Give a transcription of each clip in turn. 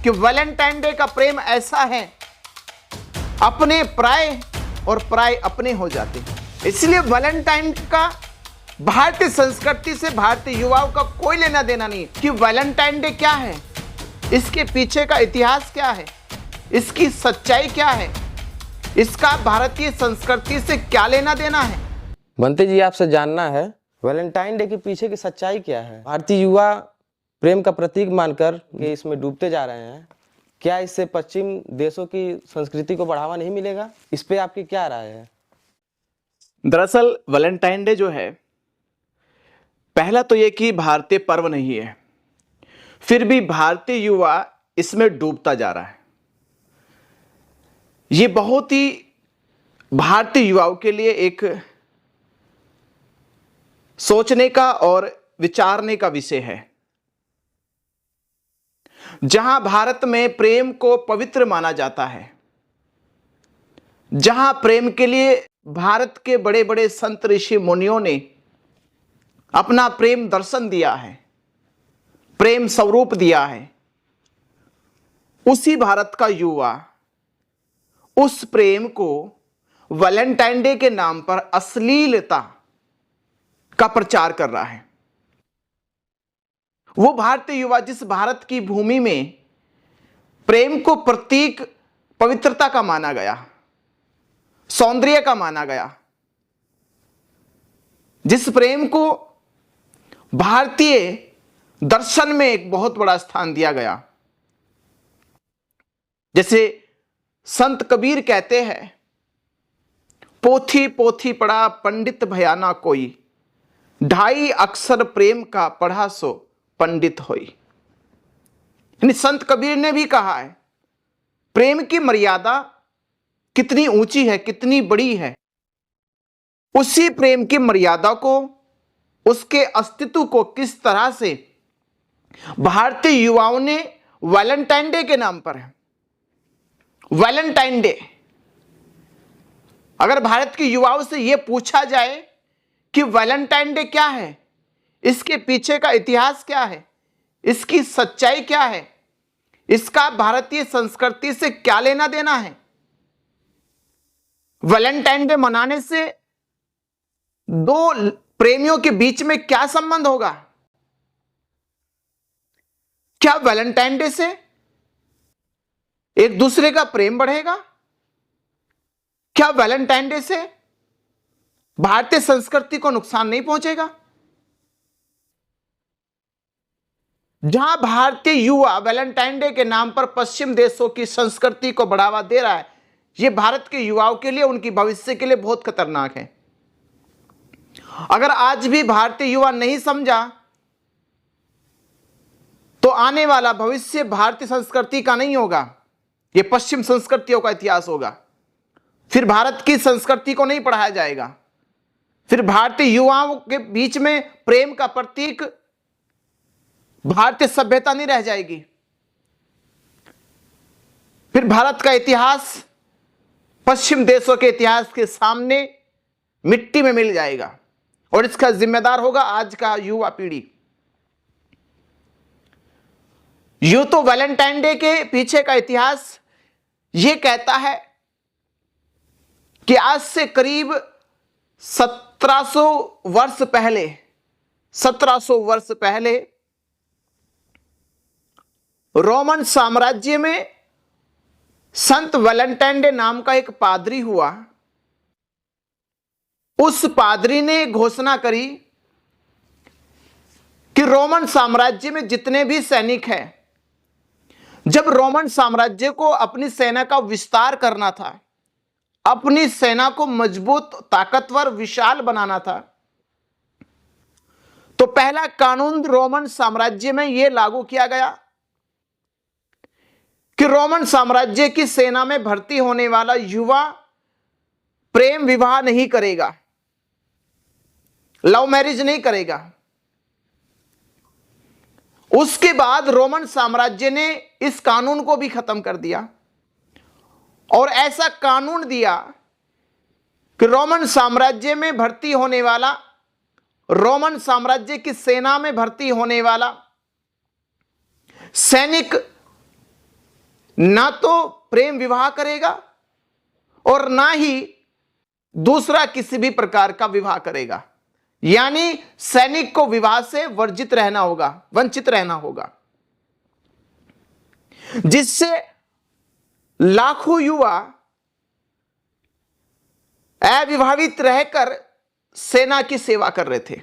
कि Valentine day का प्रेम ऐसा है, अपने पराये और पराये अपने हो जाते हैं। इसलिए वैलेंटाइन का भारतीय संस्कृति से भारतीय युवाओं का कोई लेना देना नहीं कि वैलेंटाइन डे क्या है, इसके पीछे का इतिहास क्या है, इसकी सच्चाई क्या है, इसका भारतीय संस्कृति से क्या लेना देना है। बंटी जी, आपसे जानना है वैलेंटाइन डे के पीछे की सच्चाई क्या है। भारतीय युवा प्रेम का प्रतीक मानकर के इसमें डूबते जा रहे हैं। क्या इससे पश्चिम देशों की संस्कृति को बढ़ावा नहीं मिलेगा? इस पे आपकी क्या राय है? दरअसल वैलेंटाइन डे जो है, पहला तो ये कि भारतीय पर्व नहीं है, फिर भी भारतीय युवा इसमें डूबता जा रहा है। ये बहुत ही भारतीय युवाओं के लिए एक सोचने का और विचारने का विषय है। जहां भारत में प्रेम को पवित्र माना जाता है, जहां प्रेम के लिए भारत के बड़े बड़े संत ऋषि मुनियों ने अपना प्रेम दर्शन दिया है, प्रेम स्वरूप दिया है, उसी भारत का युवा उस प्रेम को वैलेंटाइन डे के नाम पर अश्लीलता का प्रचार कर रहा है। वो भारतीय युवा जिस भारत की भूमि में प्रेम को प्रतीक पवित्रता का माना गया, सौंदर्य का माना गया, जिस प्रेम को भारतीय दर्शन में एक बहुत बड़ा स्थान दिया गया। जैसे संत कबीर कहते हैं, पोथी पोथी पढ़ा पंडित भयाना कोई, 2.5 अक्षर प्रेम का पढ़ा सो पंडित होई। यानी संत कबीर ने भी कहा है प्रेम की मर्यादा कितनी ऊंची है, कितनी बड़ी है। उसी प्रेम की मर्यादा को, उसके अस्तित्व को किस तरह से भारतीय युवाओं ने वैलेंटाइन डे के नाम पर है। वैलेंटाइन डे, अगर भारत के युवाओं से यह पूछा जाए कि वैलेंटाइन डे क्या है, इसके पीछे का इतिहास क्या है, इसकी सच्चाई क्या है, इसका भारतीय संस्कृति से क्या लेना देना है, वैलेंटाइन डे मनाने से दो प्रेमियों के बीच में क्या संबंध होगा, क्या वैलेंटाइन डे से एक दूसरे का प्रेम बढ़ेगा, क्या वैलेंटाइन डे से भारतीय संस्कृति को नुकसान नहीं पहुंचेगा। जहां भारतीय युवा वैलेंटाइन डे के नाम पर पश्चिम देशों की संस्कृति को बढ़ावा दे रहा है, यह भारत के युवाओं के लिए, उनकी भविष्य के लिए बहुत खतरनाक है। अगर आज भी भारतीय युवा नहीं समझा तो आने वाला भविष्य भारतीय संस्कृति का नहीं होगा, यह पश्चिम संस्कृतियों का इतिहास होगा। फिर भारत की संस्कृति को नहीं पढ़ाया जाएगा, फिर भारतीय युवाओं के बीच में प्रेम का प्रतीक भारतीय सभ्यता नहीं रह जाएगी। फिर भारत का इतिहास पश्चिम देशों के इतिहास के सामने मिट्टी में मिल जाएगा और इसका जिम्मेदार होगा आज का युवा पीढ़ी। यूं तो वैलेंटाइन डे के पीछे का इतिहास यह कहता है कि आज से करीब 1700 वर्ष पहले रोमन साम्राज्य में संत वैलेंटाइन डे नाम का एक पादरी हुआ। उस पादरी ने घोषणा करी कि रोमन साम्राज्य में जितने भी सैनिक हैं, जब रोमन साम्राज्य को अपनी सेना का विस्तार करना था, अपनी सेना को मजबूत, ताकतवर, विशाल बनाना था, तो पहला कानून रोमन साम्राज्य में यह लागू किया गया कि रोमन साम्राज्य की सेना में भर्ती होने वाला युवा प्रेम विवाह नहीं करेगा, लव मैरिज नहीं करेगा। उसके बाद रोमन साम्राज्य ने इस कानून को भी खत्म कर दिया और ऐसा कानून दिया कि रोमन साम्राज्य में भर्ती होने वाला, रोमन साम्राज्य की सेना में भर्ती होने वाला सैनिक ना तो प्रेम विवाह करेगा और ना ही दूसरा किसी भी प्रकार का विवाह करेगा। यानी सैनिक को विवाह से वर्जित रहना होगा, वंचित रहना होगा, जिससे लाखों युवा अविवाहित रहकर सेना की सेवा कर रहे थे,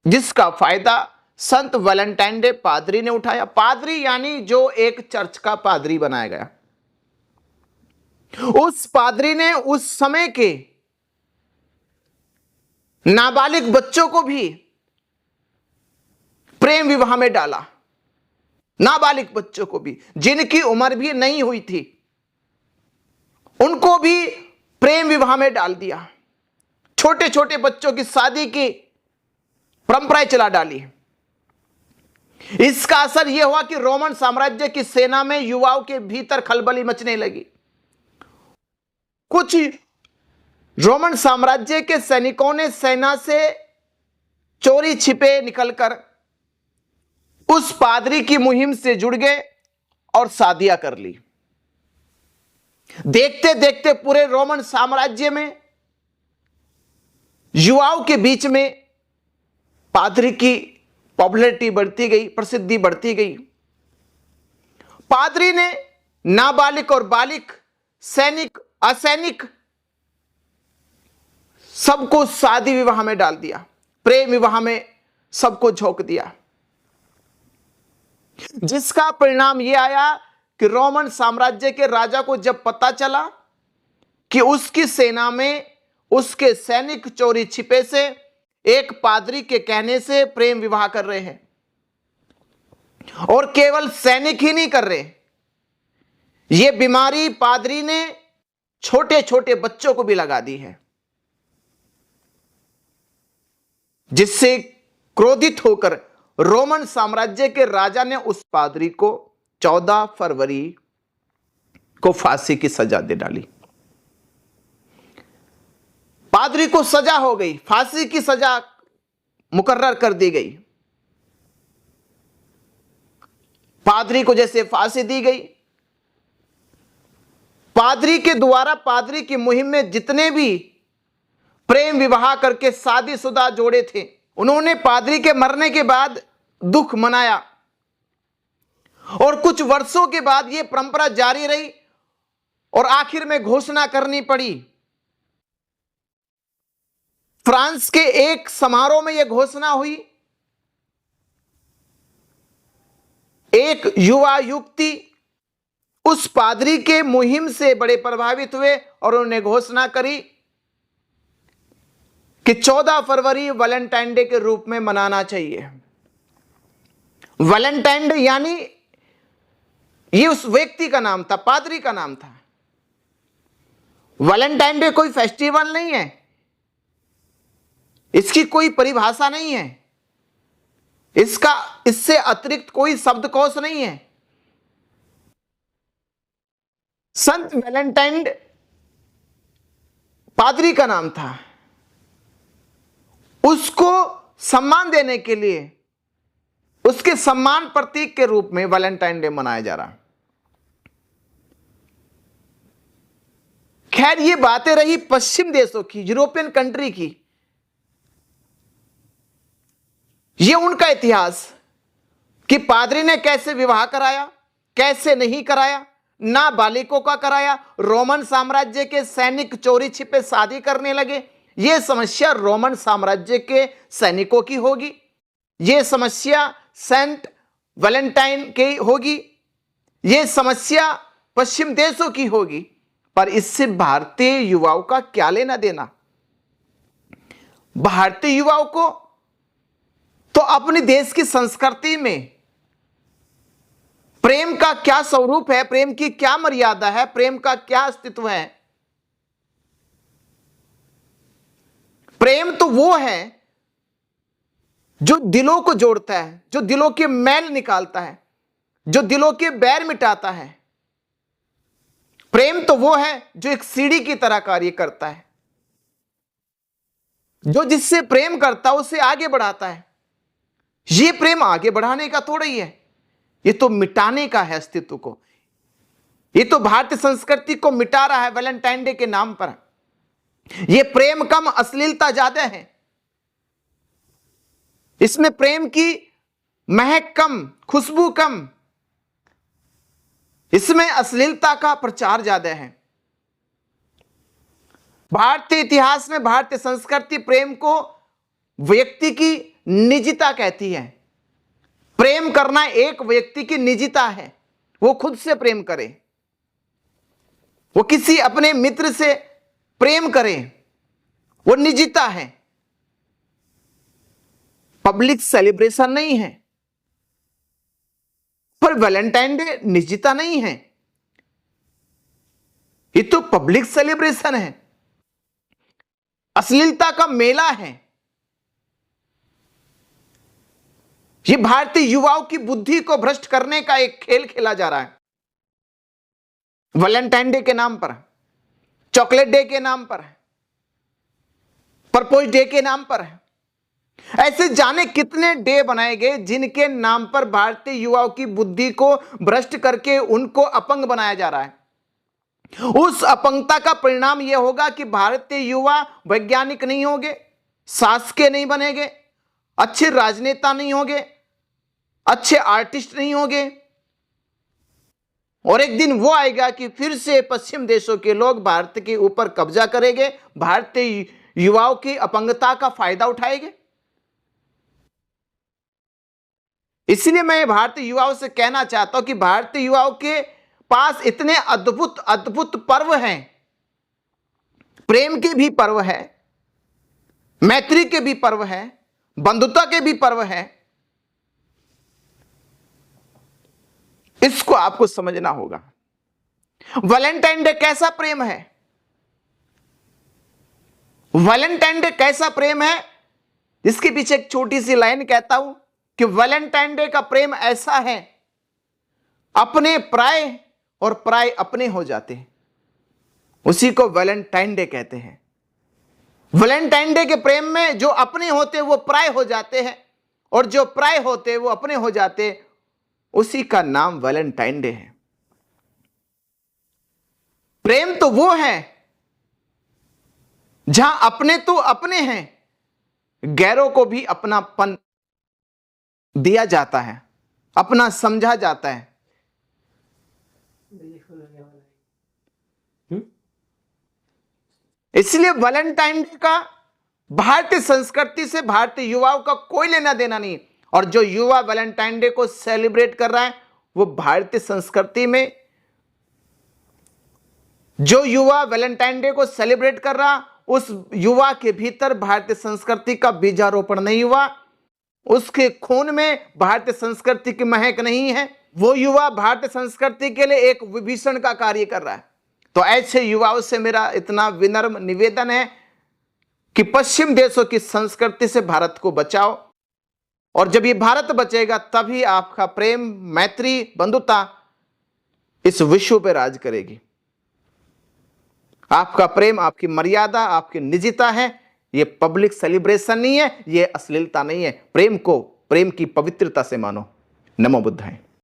जिसका फायदा संत वैलेंटाइन डे पादरी ने उठाया। पादरी यानी जो एक चर्च का पादरी बनाया गया। उस पादरी ने उस समय के नाबालिग बच्चों को भी प्रेम विवाह में डाला। नाबालिग बच्चों को भी, जिनकी उम्र भी नहीं हुई थी, उनको भी प्रेम विवाह में डाल दिया। छोटे छोटे बच्चों की शादी की परंपराएं चला डाली। इसका असर यह हुआ कि रोमन साम्राज्य की सेना में युवाओं के भीतर खलबली मचने लगी। कुछ रोमन साम्राज्य के सैनिकों ने सेना से चोरी छिपे निकलकर उस पादरी की मुहिम से जुड़ गए और शादियां कर ली। देखते देखते पूरे रोमन साम्राज्य में युवाओं के बीच में पादरी की पॉपुलैरिटी बढ़ती गई, प्रसिद्धि बढ़ती गई। पादरी ने नाबालिग और बालिक, सैनिक, असैनिक सबको शादी विवाह में डाल दिया, प्रेम विवाह में सबको झोंक दिया, जिसका परिणाम यह आया कि रोमन साम्राज्य के राजा को जब पता चला कि उसकी सेना में उसके सैनिक चोरी छिपे से एक पादरी के कहने से प्रेम विवाह कर रहे हैं, और केवल सैनिक ही नहीं कर रहे, यह बीमारी पादरी ने छोटे छोटे बच्चों को भी लगा दी है, जिससे क्रोधित होकर रोमन साम्राज्य के राजा ने उस पादरी को 14 फरवरी को फांसी की सजा दे डाली। पादरी को सजा हो गई, फांसी की सजा मुकर्रर कर दी गई। पादरी को जैसे फांसी दी गई, पादरी के द्वारा पादरी की मुहिम में जितने भी प्रेम विवाह करके शादीशुदा जोड़े थे, उन्होंने पादरी के मरने के बाद दुख मनाया, और कुछ वर्षों के बाद यह परंपरा जारी रही और आखिर में घोषणा करनी पड़ी। फ्रांस के एक समारोह में यह घोषणा हुई। एक युवा युवती उस पादरी के मुहिम से बड़े प्रभावित हुए और उन्होंने घोषणा करी कि 14 फरवरी वैलेंटाइन डे के रूप में मनाना चाहिए। वैलेंटाइन डे यानी ये उस व्यक्ति का नाम था, पादरी का नाम था। वैलेंटाइन डे कोई फेस्टिवल नहीं है, इसकी कोई परिभाषा नहीं है, इसका इससे अतिरिक्त कोई शब्दकोश नहीं है। संत वैलेंटाइन पादरी का नाम था, उसको सम्मान देने के लिए, उसके सम्मान प्रतीक के रूप में वैलेंटाइन डे मनाया जा रहा। खैर, ये बातें रही पश्चिम देशों की, यूरोपियन कंट्री की। ये उनका इतिहास कि पादरी ने कैसे विवाह कराया, कैसे नहीं कराया, ना बालिकों का कराया। रोमन साम्राज्य के सैनिक चोरी छिपे शादी करने लगे। यह समस्या रोमन साम्राज्य के सैनिकों की होगी, यह समस्या सेंट वैलेंटाइन की होगी, यह समस्या पश्चिम देशों की होगी, पर इससे भारतीय युवाओं का क्या लेना देना। भारतीय युवाओं को तो अपने देश की संस्कृति में प्रेम का क्या स्वरूप है, प्रेम की क्या मर्यादा है, प्रेम का क्या अस्तित्व है। प्रेम तो वो है जो दिलों को जोड़ता है, जो दिलों के मैल निकालता है, जो दिलों के बैर मिटाता है। प्रेम तो वो है जो एक सीढ़ी की तरह कार्य करता है, जो जिससे प्रेम करता है उसे आगे बढ़ाता है। ये प्रेम आगे बढ़ाने का थोड़ा ही है, ये तो मिटाने का है अस्तित्व को। ये तो भारतीय संस्कृति को मिटा रहा है वैलेंटाइन डे के नाम पर। ये प्रेम कम अश्लीलता ज्यादा है, इसमें प्रेम की महक कम, खुशबू कम, इसमें अश्लीलता का प्रचार ज्यादा है। भारतीय इतिहास में भारतीय संस्कृति प्रेम को व्यक्ति की निजता कहती है। प्रेम करना एक व्यक्ति की निजता है, वो खुद से प्रेम करे, वो किसी अपने मित्र से प्रेम करे, वो निजता है, पब्लिक सेलिब्रेशन नहीं है। पर वैलेंटाइन डे निजता नहीं है, ये तो पब्लिक सेलिब्रेशन है, अश्लीलता का मेला है। ये भारतीय युवाओं की बुद्धि को भ्रष्ट करने का एक खेल खेला जा रहा है। वैलेंटाइन डे के नाम पर, चॉकलेट डे के नाम पर, प्रपोज डे के नाम पर, ऐसे जाने कितने डे बनाए गए जिनके नाम पर भारतीय युवाओं की बुद्धि को भ्रष्ट करके उनको अपंग बनाया जा रहा है। उस अपंगता का परिणाम यह होगा कि भारतीय युवा वैज्ञानिक नहीं होंगे, शासकीय नहीं बनेंगे, अच्छे राजनेता नहीं होंगे, अच्छे आर्टिस्ट नहीं होंगे, और एक दिन वो आएगा कि फिर से पश्चिम देशों के लोग भारत के ऊपर कब्जा करेंगे, भारतीय युवाओं की अपंगता का फायदा उठाएंगे। इसलिए मैं भारतीय युवाओं से कहना चाहता हूं कि भारतीय युवाओं के पास इतने अद्भुत अद्भुत पर्व हैं, प्रेम के भी पर्व है, मैत्री के भी पर्व है, बंधुता के भी पर्व है। इसको आपको समझना होगा। वैलेंटाइन डे कैसा प्रेम है? वैलेंटाइन डे कैसा प्रेम है? इसके पीछे एक छोटी सी लाइन कहता हूं कि वैलेंटाइन डे का प्रेम ऐसा है, अपने पराये और पराये अपने हो जाते हैं, उसी को वैलेंटाइन डे कहते हैं। वैलेंटाइन डे के प्रेम में जो अपने होते हैं वो पराये हो जाते हैं, और जो पराये होते हैं वो अपने हो जाते हैं, उसी का नाम वैलेंटाइन डे है। प्रेम तो वो है जहां अपने तो अपने हैं, गैरों को भी अपनापन दिया जाता है, अपना समझा जाता है। इसलिए वैलेंटाइन डे का भारतीय संस्कृति से भारतीय युवाओं का कोई लेना देना नहीं। और जो युवा वैलेंटाइन डे को सेलिब्रेट कर रहा है वो भारतीय संस्कृति में, जो युवा वैलेंटाइन डे को सेलिब्रेट कर रहा उस युवा के भीतर भारतीय संस्कृति का बीजारोपण नहीं हुआ, उसके खून में भारतीय संस्कृति की महक नहीं है, वो युवा भारतीय संस्कृति के लिए एक विभीषण का कार्य कर रहा है। तो ऐसे युवाओं से मेरा इतना विनम्र निवेदन है कि पश्चिम देशों की संस्कृति से भारत को बचाओ, और जब ये भारत बचेगा तभी आपका प्रेम, मैत्री, बंधुता इस विश्व पे राज करेगी। आपका प्रेम, आपकी मर्यादा, आपकी निजता है, ये पब्लिक सेलिब्रेशन नहीं है, ये अश्लीलता नहीं है। प्रेम को प्रेम की पवित्रता से मानो। नमो बुद्धाय।